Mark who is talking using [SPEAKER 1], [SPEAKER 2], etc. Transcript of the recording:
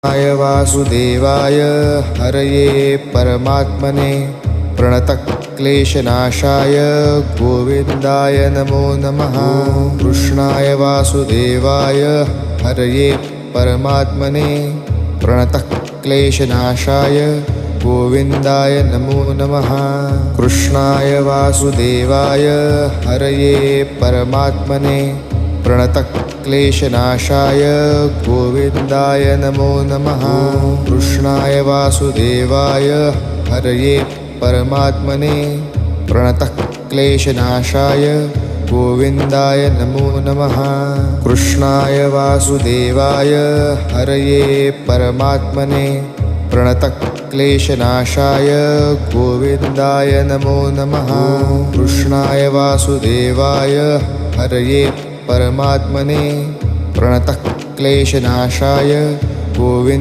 [SPEAKER 1] कृष्णाय वासुदेवाय हरये परमात्मने प्रणतक्लेशनाशाय गोविन्दाय नमो नमः। कृष्णाय वासुदेवाय हरये परमात्मने प्रणतक्लेशनाशाय गोविन्दाय नमो नमः। कृष्णाय वासुदेवाय हरये परमात्मने प्रणतक्लेशनाशाय गोविन्दाय नमो नमः। कृष्णाय वासुदेवाय हरये परमात्मने प्रणतक्लेशनाशाय गोविन्दाय नमो नमः। कृष्णाय वासुदेवाय हरये परमात्मने प्रणतक्लेशनाशाय गोविन्दाय नमो नमः। कृष्णाय वासुदेवाय हरये परमात्मने प्रणतक्लेशनाशाय गोविन्द